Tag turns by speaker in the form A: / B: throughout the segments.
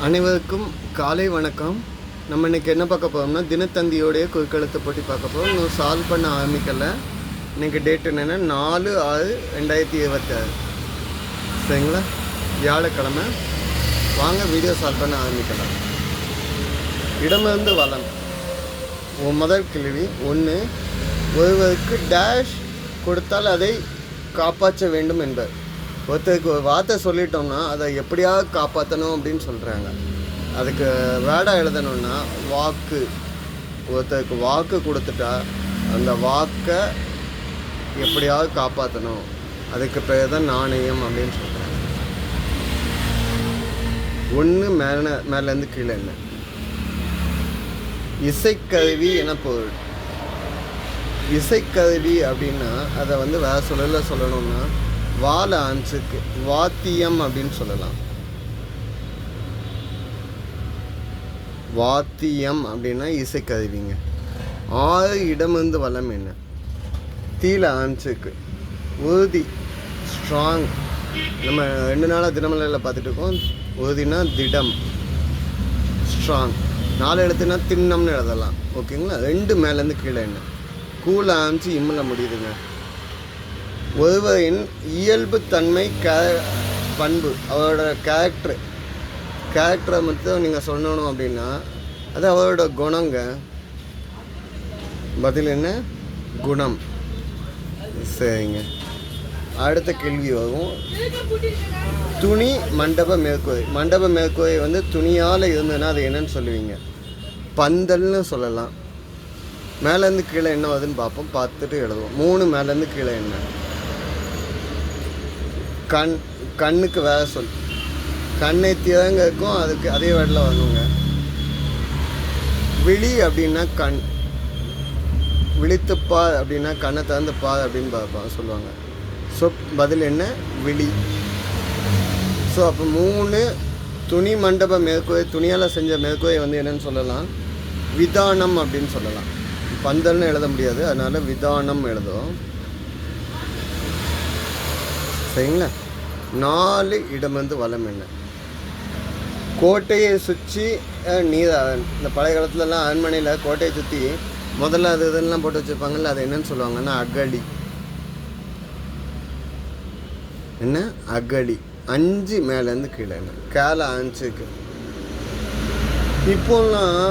A: அனைவருக்கும் காலை வணக்கம். நம்ம இன்றைக்கி என்ன பார்க்க போகிறோம்னா, தினத்தந்தியோடைய குறுக்கெழுத்து போட்டி பார்க்க போகிறோம். இன்னும் சால்வ் பண்ண ஆரம்பிக்கலை. இன்றைக்கி டேட் என்னென்னா 4/6/2026 சரிங்களா, வியாழக்கிழமை. வாங்க வீடியோ சால்வ் பண்ண ஆரம்பிக்கலாம். இடமிருந்து வளம். முதல் கேள்வி 1. ஒருவருக்கு டேஷ் கொடுத்தால் அதை காப்பாற்ற வேண்டும் என்பர். ஒருத்தருக்கு ஒரு வார்த்தை சொல்லிட்டோம்னா அதை எப்படியாவது காப்பாற்றணும் அப்படின்னு சொல்கிறாங்க. அதுக்கு வேர்டாக எழுதணும்னா வாக்கு. ஒருத்தருக்கு வாக்கு கொடுத்துட்டா அந்த வாக்கை எப்படியாவது காப்பாற்றணும், அதுக்கு பேர் தான் நாணயம் அப்படின்னு சொல்கிறாங்க. 1 மேலேருந்து கீழே என்ன? இசைக்கருவி என பொருள். இசைக்கருவி அப்படின்னா அதை வேறு சொல்லணும்னா வாழ ஆன்ஸுக்கு வாத்தியம் அப்படின்னு சொல்லலாம். வாத்தியம் அப்படின்னா இசைக்கருவிங்க. 6 இடமிருந்து வளம் என்ன? தீல ஆன்ஸுக்கு உறுதி, ஸ்ட்ராங். நம்ம 2 நாளாக தினமலையில் பார்த்துட்டு இருக்கோம். உறுதினா திடம், ஸ்ட்ராங். 4 எழுத்துனா திண்ணம்னு எழுதலாம். ஓகேங்களா. 2 மேலேருந்து கீழே என்ன? கூல ஆன்ஸு இம்மில் முடியுதுங்க. ஒருவரின் இயல்பு தன்மை, பண்பு, அவரோட கேரக்டரை மட்டும் நீங்கள் சொல்லணும் அப்படின்னா அது அவரோட குணங்க. பதில் என்ன? குணம். சரிங்க. அடுத்த கேள்வி வரும். துணி மண்டப மேற்கூரை. மண்டப மேற்கூரை துணியால் இருந்ததுன்னா அது என்னன்னு சொல்லுவீங்க? பந்தல்னு சொல்லலாம். மேலேருந்து கீழே என்ன வருதுன்னு பார்ப்போம், பார்த்துட்டு எழுதுவோம். 3 மேலேருந்து கீழே என்ன? கண்ணுக்கு வேற சொல். கண்ணை திறங்க இருக்கும், அதுக்கு அதே வேர்டில் வரணுங்க. விழி அப்படின்னா கண். விழித்துப்பார் அப்படின்னா கண்ணை திறந்து பார் அப்படின்னு சொல்லுவாங்க. ஸோ பதில் என்ன? விழி. ஸோ அப்போ 3 துணி மண்டப மேற்கூரை, துணியால் செஞ்ச மேற்கூரை என்னன்னு சொல்லலாம்? விதானம் அப்படின்னு சொல்லலாம். பந்தல்னு எழுத முடியாது, அதனால் விதானம் எழுதும். சரிங்களா. 4 இடமிருந்து வளம் என்ன? கோட்டையை சுற்றி நீர். இந்த பழைய காலத்துலலாம் அரண்மனையில் கோட்டையை சுற்றி முதல்ல அது இதெல்லாம் போட்டு வச்சுருப்பாங்கல்ல, அது என்னன்னு சொல்லுவாங்கன்னா அகழி. என்ன? அகழி. 5 மேலேருந்து கீழே என்ன? கேல ஆன்ஸுக்கு. இப்போல்லாம்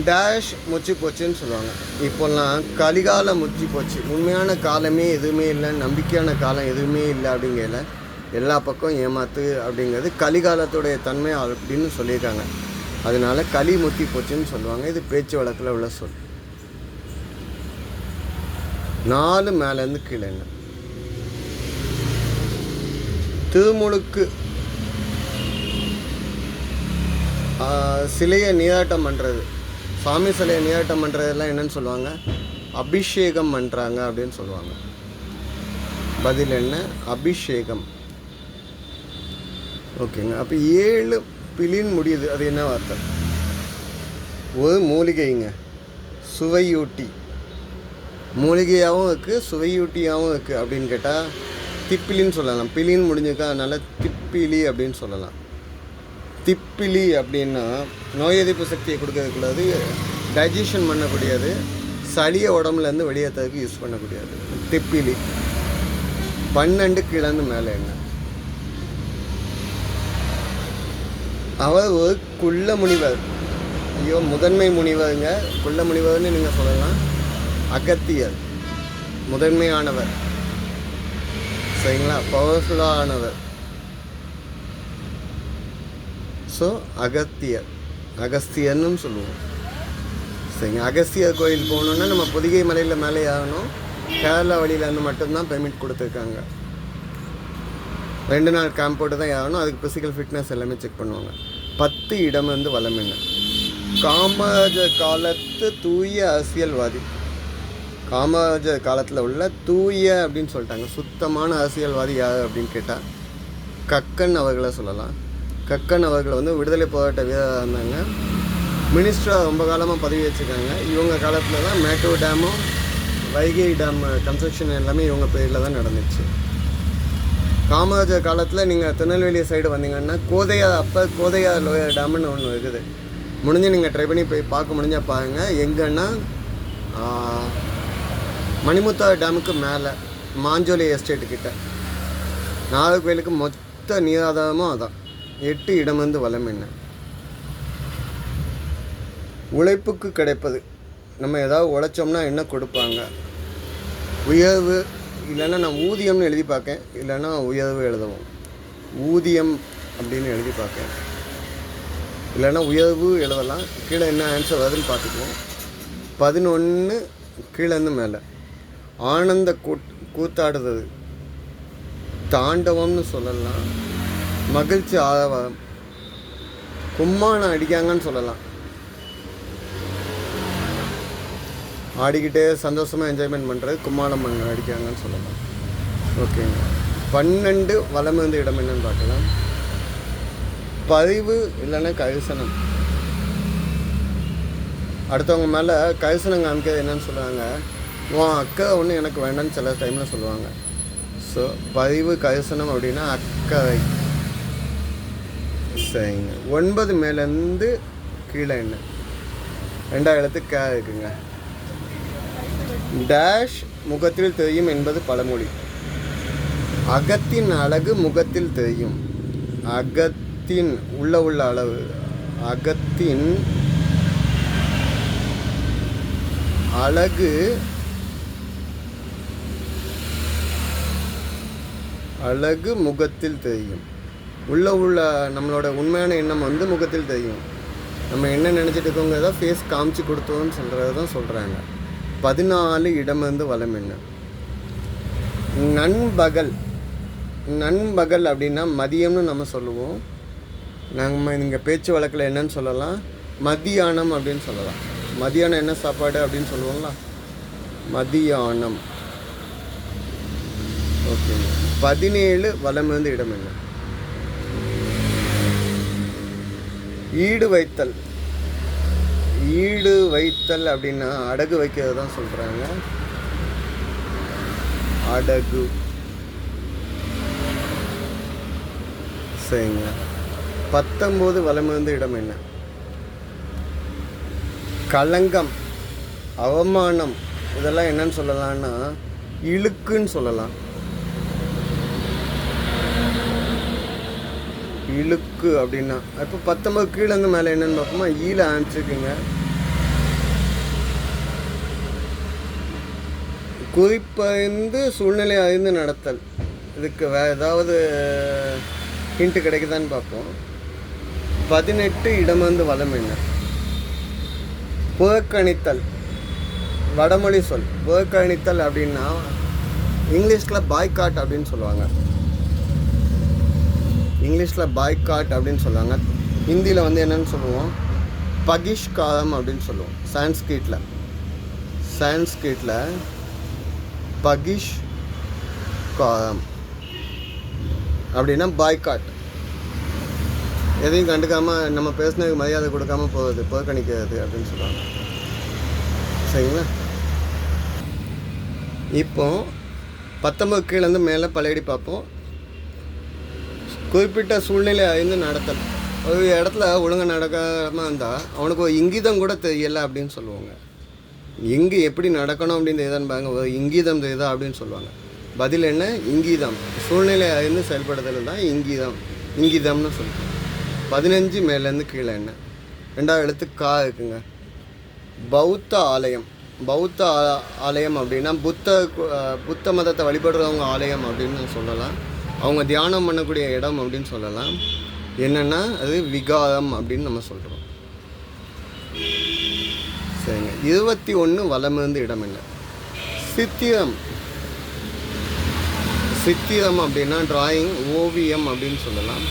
A: டேஷ் முச்சி போச்சுன்னு சொல்லுவாங்க. இப்போல்லாம் கலிகால முச்சி போச்சு. உண்மையான காலமே எதுவுமே இல்லை, நம்பிக்கையான காலம் எதுவுமே இல்லை அப்படிங்கல எல்லா பக்கம் ஏமாத்து அப்படிங்கிறது கலிகாலத்துடைய தன்மை அப்படின்னு சொல்லியிருக்காங்க. அதனால களி முத்தி போச்சுன்னு சொல்லுவாங்க. இது பேச்சு வழக்கில் உள்ள சொல். 4 மேலேருந்து கீழே என்ன? திருமுழுக்கு. சிலையை நீராட்டம் பண்ணுறது, சாமி சிலையை நீராட்டம் பண்ணுறதெல்லாம் என்னன்னு சொல்லுவாங்க? அபிஷேகம் பண்ணுறாங்க அப்படின்னு சொல்லுவாங்க. பதில் என்ன? அபிஷேகம். ஓகேங்க. அப்போ 7 பிலின்னு முடியுது. அது என்ன வார்த்தை? ஒரு மூலிகைங்க. சுவையூட்டி. மூலிகையாகவும் இருக்குது, சுவையூட்டியாகவும் இருக்குது. அப்படின்னு கேட்டால் திப்பிலின்னு சொல்லலாம். பிலின்னு முடிஞ்சிருக்கா, அதனால் திப்பிலி அப்படின்னு சொல்லலாம். திப்பிலி அப்படின்னா நோய் எதிர்ப்பு சக்தியை கொடுக்கக்கூடாது, டைஜஷன் பண்ணக்கூடியது, சளியை உடம்புலேருந்து வெளியேற்றதுக்கு யூஸ் பண்ணக்கூடியது திப்பிலி. 12 கீழேருந்து மேலே என்ன? அவர் ஒரு குள்ள முனிவர். ஐயோ, முதன்மை முனிவருங்க. குள்ள முனிவர்னு நீங்கள் சொல்லலாம். அகத்தியர், முதன்மையானவர். சரிங்களா, பவர்ஃபுல்லானவர். ஸோ அகத்தியர், அகஸ்தியர்னு சொல்லுவோம். சரிங்க. அகஸ்தியர் கோயில் போகணுன்னா நம்ம பொதிகை மலையில் மேலே ஆகணும். கேரளா வழியிலேருந்து மட்டும்தான் பெர்மிட் கொடுத்துருக்காங்க. 2 நாள் கேம்ப் போட்டு தான் ஆகணும். அதுக்கு ஃபிசிக்கல் ஃபிட்னஸ் எல்லாமே செக் பண்ணுவாங்க. 10 இடமிருந்து வளம் என்ன? காமராஜர் காலத்து தூய அரசியல்வாதி. காமராஜர் காலத்தில் உள்ள தூய அப்படின்னு சொல்லிட்டாங்க. சுத்தமான அரசியல்வாதி யார் அப்படின்னு கேட்டால் கக்கன் அவர்களை சொல்லலாம். கக்கன் அவர்கள் விடுதலை போராட்ட வீரராக இருந்தாங்க. மினிஸ்டராக ரொம்ப காலமாக பதவி வச்சுருக்காங்க. இவங்க காலத்தில் தான் மேட்டூர் டேமும் வைகை டேம் கன்ஸ்ட்ரக்ஷன் எல்லாமே இவங்க பேரில் தான் நடந்துச்சு. காமராஜர் காலத்தில் நீங்கள் திருநெல்வேலி சைடு வந்தீங்கன்னா கோதையா லோயர் டேம்னு ஒன்று இருக்குது. முடிஞ்சு நீங்கள் ட்ரை பண்ணி போய் பார்க்க முடிஞ்சால் பாருங்கள். எங்கன்னா மணிமுத்தாறு டேமுக்கு மேலே மாஞ்சோலி எஸ்டேட்டுக்கிட்ட நாகர்கோயிலுக்கு மொத்த நீராதாரமும் அதான். 8 இடமிருந்து வளம் என்ன. உழைப்புக்கு கிடைப்பது, நம்ம ஏதாவது உழைச்சோம்னா என்ன கொடுப்பாங்க? உயர்வு, இல்லைன்னா நான் ஊதியம்னு எழுதி பார்க்கேன், இல்லைன்னா உயர்வு எழுதவும். ஊதியம் அப்படின்னு எழுதி பார்க்கேன், இல்லைன்னா உயர்வு எழுதலாம். கீழே என்ன ஆன்சர் வருதுன்னு பார்த்துக்குவோம். 11 கீழேருந்து மேலே. ஆனந்த கூத்தாடுறது, தாண்டவம்னு சொல்லலாம். மகிழ்ச்சி ஆரவாரம், கும்மானம் அடிக்காங்கன்னு சொல்லலாம். ஆடிக்கிட்டே சந்தோஷமாக என்ஜாய்மெண்ட் பண்ணுறது கும்மாளம் அடிக்காங்கன்னு சொல்லலாம். ஓகேங்க. 12 வலம் இருந்த இடம் என்னன்னு பார்க்கலாம். பதிவு இல்லைன்னா கரிசனம். அடுத்தவங்க மேலே கரிசனம் காமிக்கிறது என்னன்னு சொல்லுவாங்க, உன் அக்கா ஒன்று எனக்கு வேண்டாம்னு சில டைமில் சொல்லுவாங்க. ஸோ பதிவு கரிசனம் அப்படின்னா அக்கறை. சரிங்க. 9 மேலேருந்து கீழே என்ன 2 எழுத்து கே இருக்குங்க. டேஷ் முகத்தில் தெரியும் என்பது பழமொழி. அகத்தின் அழகு முகத்தில் தெரியும். அகத்தின் உள்ள அளவு, அகத்தின் அழகு முகத்தில் தெரியும். உள்ள நம்மளோட உண்மையான எண்ணம் வந்து முகத்தில் தெரியும். நம்ம என்ன நினச்சிட்டு இருக்கோங்கிறத ஃபேஸ் காமிச்சு கொடுத்தோன்னு சொல்கிறது தான் சொல்கிறாங்க. 14 இடமிருந்து வலம் என்ன. நண்பகல் அப்படின்னா மதியம்னு நம்ம சொல்லுவோம். நம்ம இங்கே பேச்சு வழக்கில் என்னன்னு சொல்லலாம், மதியானம் அப்படின்னு சொல்லலாம். மதியானம் என்ன சாப்பாடு அப்படின்னு சொல்லுவோங்களா, மதியானம். ஓகே. 17 வலம் இருந்து இடம் என்ன. ஈடு வைத்தல் அப்படின்னா அடகு வைக்கிறது தான் சொல்கிறாங்க. அடகு. சரிங்க. 19 வலம் இருந்து இடம் என்ன. களங்கம், அவமானம், இதெல்லாம் என்னன்னு சொல்லலாம்னா இழுக்குன்னு சொல்லலாம். இழுக்கு அப்படின்னா இப்போ 19 கீழேருந்து மேலே என்னென்னு பார்ப்போமா. ஈல ஆரம்பிச்சிருக்குங்க. குறிப்பறிந்து சூழ்நிலை அறிந்து நடத்தல். இதுக்கு வேறு ஏதாவது ஹிண்ட்டு கிடைக்குதான்னு பார்ப்போம். 18 இடமிருந்து வலம் என்ன. புறக்கணித்தல், வடமொழி சொல். புறக்கணித்தல் அப்படின்னா இங்கிலீஷில் பாய்காட் அப்படின்னு சொல்லுவாங்க. அப்படின்னு சொல்லுவாங்க. ஹிந்தியில் வந்து என்னென்னு சொல்லுவோம், பகிஷ்காரம் அப்படின்னு சொல்லுவோம். சான்ஸ்கிரிட்டில் பகிஷ்காரம் அப்படின்னா பாய்காட். எதையும் கண்டுக்காமல் நம்ம பேசுனதுக்கு மரியாதை கொடுக்காமல் போகுது, புறக்கணிக்கிறது அப்படின்னு சொல்லுவாங்க. சரிங்களா. இப்போ 19 கீழேருந்து மேலே பழையடி பார்ப்போம். குறிப்பிட்ட சூழ்நிலை அறிந்து நடத்தல். ஒரு இடத்துல ஒழுங்காக நடக்காமல் இருந்தால் அவனுக்கு ஒரு இங்கீதம் கூட தெரியலை அப்படின்னு சொல்லுவாங்க. எங்கே எப்படி நடக்கணும் அப்படின்னு தெரியுதான்னு பாருங்க, ஒரு இங்கீதம் தெரியுதா அப்படின்னு சொல்லுவாங்க. பதில் என்ன, இங்கீதம். சூழ்நிலை அறிந்து செயல்படுதல் தான் இங்கீதம்னு சொல்லுவாங்க. 15 மேலேருந்து கீழே என்ன. 2வது எழுத்து கா இருக்குங்க. பௌத்த ஆலயம் அப்படின்னா புத்த மதத்தை வழிபடுறவங்க ஆலயம் அப்படின்னு சொல்லலாம். அவங்க தியானம் பண்ணக்கூடிய இடம் அப்படின்னு சொல்லலாம். என்னென்னா அது விகாரம் அப்படின்னு நம்ம சொல்கிறோம். சரிங்க. 21 வலம் இருந்து இடம் என்ன. சித்திரம் அப்படின்னா டிராயிங், ஓவியம் அப்படின்னு சொல்லலாம்.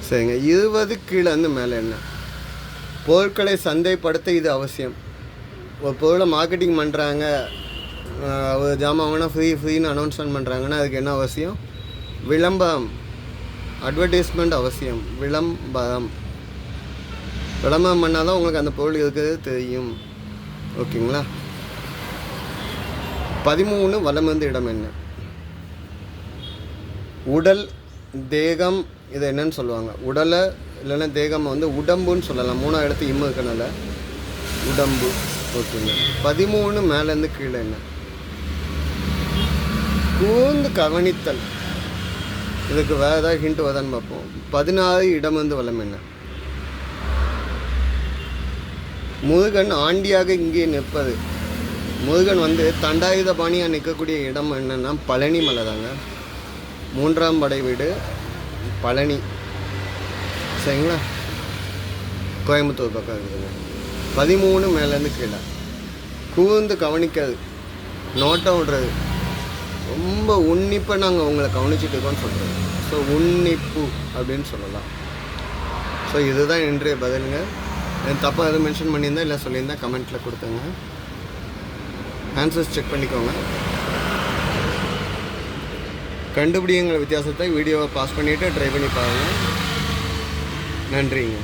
A: சரிங்க. 20 கீழே இருந்து மேலே என்ன. பொருட்களை சந்தைப்படுத்த இது அவசியம். ஒரு பொருளை மார்க்கெட்டிங் பண்ணுறாங்க, ஒரு ஜாமான் வாங்கினா ஃப்ரீன்னு அனௌன்ஸ்மெண்ட் பண்ணுறாங்கன்னா அதுக்கு என்ன அவசியம், விளம்பரம், அட்வர்டைஸ்மெண்ட் அவசியம். விளம்பரம் பண்ணால் தான் உங்களுக்கு அந்த பொருள் இருக்கிறது தெரியும். ஓகேங்களா. 13 வலம் வந்து இடம் என்ன? உடல், தேகம், இது என்னன்னு சொல்லுவாங்க? உடலை இல்லைன்னா தேகம் வந்து உடம்புன்னு சொல்லலாம். 3ஆம் இடத்து இம்மு இருக்கனால உடம்பு. ஓகேங்க. 13 மேலேருந்து கீழே என்ன? கூர்ந்து கவனித்தல். இதுக்கு வேறு ஏதாவது ஹிண்ட் வருதான்னு பார்ப்போம். 16 இடம் வந்து வலம் என்ன? முருகன் ஆண்டியாக இங்கே நிற்பது. முருகன் வந்து தண்டாயுதபாணியாக நிற்கக்கூடிய இடம் என்னென்னா பழனி மலை தாங்க. 3ஆம் படை வீடு பழனி. சரிங்களா? கோயம்புத்தூர் பக்கம் இருக்குதுங்க. 13 மேலேருந்து கீழே. கூர்ந்து கவனிக்காது, நோட்டம் விடுறது, ரொம்ப உன்னிப்பாக நாங்கள் உங்களை கவனிச்சுட்டு இருக்கோம்னு சொல்கிறது. ஸோ உன்னிப்பு அப்படின்னு சொல்லலாம். ஸோ இதுதான் இன்றைய பதிலுங்க. தப்பாக எதுவும் மென்ஷன் பண்ணியிருந்தேன் இல்லை சொல்லியிருந்தேன் கமெண்ட்டில் கொடுத்துங்க. ஆன்சர்ஸ் செக் பண்ணிக்கோங்க. கண்டுபிடிங்கிற வித்தியாசத்தை வீடியோவை பாஸ் பண்ணிவிட்டு ட்ரை பண்ணி பாருங்கள். நன்றிங்க.